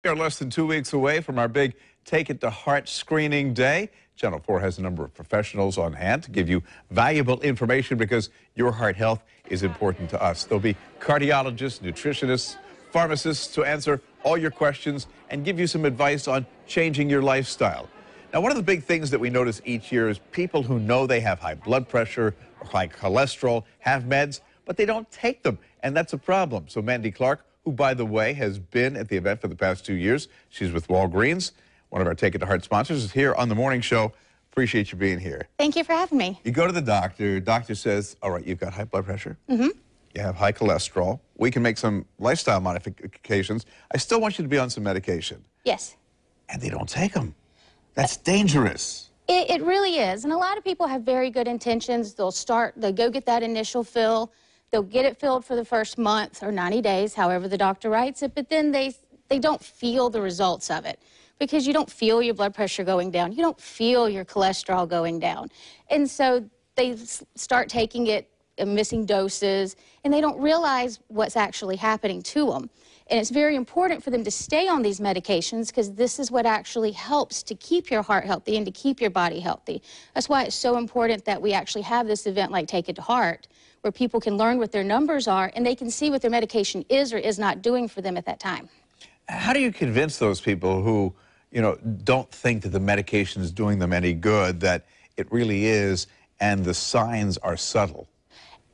We are less than 2 weeks away from our big Take It to Heart screening day. Channel 4 has a number of professionals on hand to give you valuable information because your heart health is important to us. There'll be cardiologists, nutritionists, pharmacists to answer all your questions and give you some advice on changing your lifestyle. Now, one of the big things that we notice each year is people who know they have high blood pressure or high cholesterol have meds, but they don't take them, and that's a problem. So Mandy Clark, who, by the way, has been at the event for the past 2 years. She's with Walgreens. One of our Take It to Heart sponsors is here on the morning show. Appreciate you being here. Thank you for having me. You go to the doctor says, all right, you've got high blood pressure. You have high cholesterol. We can make some lifestyle modifications. I still want you to be on some medication. Yes. And they don't take them. That's dangerous. It really is. And a lot of people have very good intentions. They'll go get that initial fill. They'll get it filled for the first month or 90 days, however the doctor writes it, but then they don't feel the results of it because you don't feel your blood pressure going down. You don't feel your cholesterol going down. And so they start taking it, missing doses, and they don't realize what's actually happening to them. And it's very important for them to stay on these medications because this is what actually helps to keep your heart healthy and to keep your body healthy. That's why it's so important that we actually have this event like Take It to Heart, where people can learn what their numbers are and they can see what their medication is or is not doing for them at that time. How do you convince those people who, don't think that the medication is doing them any good, that it really is, and the signs are subtle?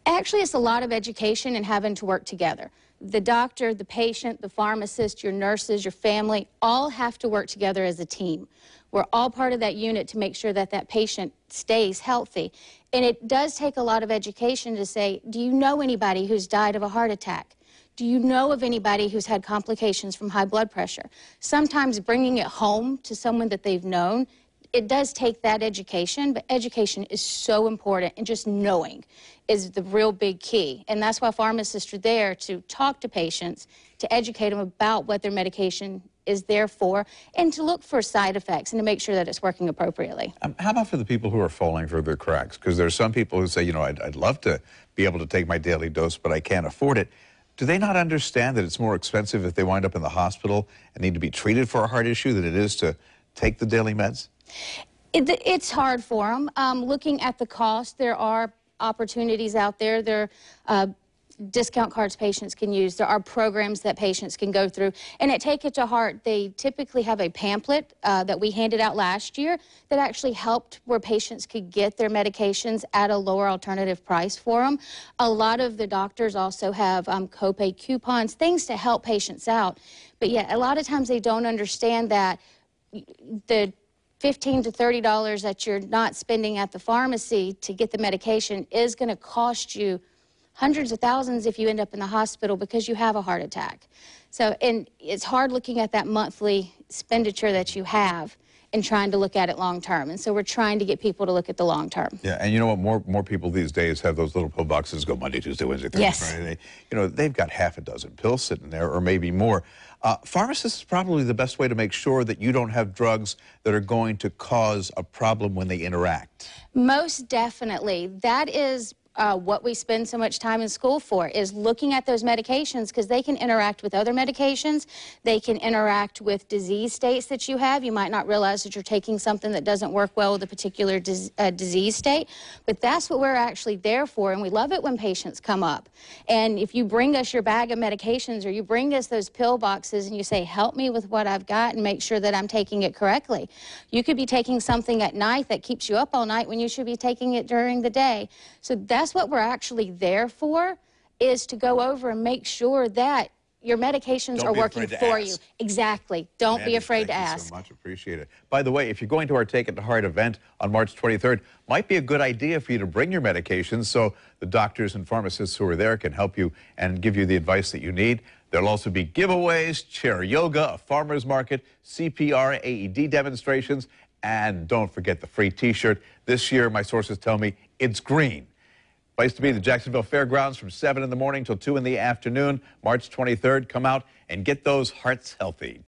Actually, it's a lot of education and having to work together. The doctor, the patient, the pharmacist, your nurses, your family, all have to work together as a team. We're all part of that unit to make sure that that patient stays healthy. And it does take a lot of education to say, do you know anybody who's died of a heart attack? Do you know of anybody who's had complications from high blood pressure? Sometimes bringing it home to someone that they've known, it does take that education, but education is so important, and just knowing is the real big key. And that's why pharmacists are there to talk to patients, to educate them about what their medication is there for, and to look for side effects and to make sure that it's working appropriately. How about for the people who are falling through the cracks? Because there's some people who say, I'd love to be able to take my daily dose, but I can't afford it. Do they not understand that it's more expensive if they wind up in the hospital and need to be treated for a heart issue than it is to take the daily meds? It's hard for them. Looking at the cost, there are opportunities out there. There are discount cards patients can use. There are programs that patients can go through. And at Take It to Heart, they typically have a pamphlet that we handed out last year that actually helped where patients could get their medications at a lower alternative price for them. A lot of the doctors also have copay coupons, things to help patients out. But yeah, a lot of times they don't understand that the $15 to $30 that you're not spending at the pharmacy to get the medication is going to cost you hundreds of thousands if you end up in the hospital because you have a heart attack. So, and it's hard looking at that monthly expenditure that you have and trying to look at it long term. And so we're trying to get people to look at the long term. Yeah, and you know what? More people these days have those little pill boxes go Monday, Tuesday, Wednesday, Thursday, Yes. Friday. They've got half a dozen pills sitting there, or maybe more. Pharmacists is probably the best way to make sure that you don't have drugs that are going to cause a problem when they interact. Most definitely. That is what we spend so much time in school for, is looking at those medications because they can interact with other medications. They can interact with disease states that you have. You might not realize that you're taking something that doesn't work well with a particular disease state, but that's what we're actually there for, and we love it when patients come up. And if you bring us your bag of medications or you bring us those pill boxes and you say, help me with what I've got and make sure that I'm taking it correctly. You could be taking something at night that keeps you up all night when you should be taking it during the day. So that's what we're actually there for, is to go over and make sure that your medications are working for you. Exactly. Don't be afraid to ask. Thank you so much. Appreciate it. By the way, if you're going to our Take It to Heart event on March 23rd, might be a good idea for you to bring your medications so the doctors and pharmacists who are there can help you and give you the advice that you need. There'll also be giveaways, chair yoga, a farmer's market, CPR, AED demonstrations, and don't forget the free T-shirt. This year, my sources tell me, it's green. Place to be the Jacksonville Fairgrounds from 7 in the morning till 2 in the afternoon, March 23rd. Come out and get those hearts healthy.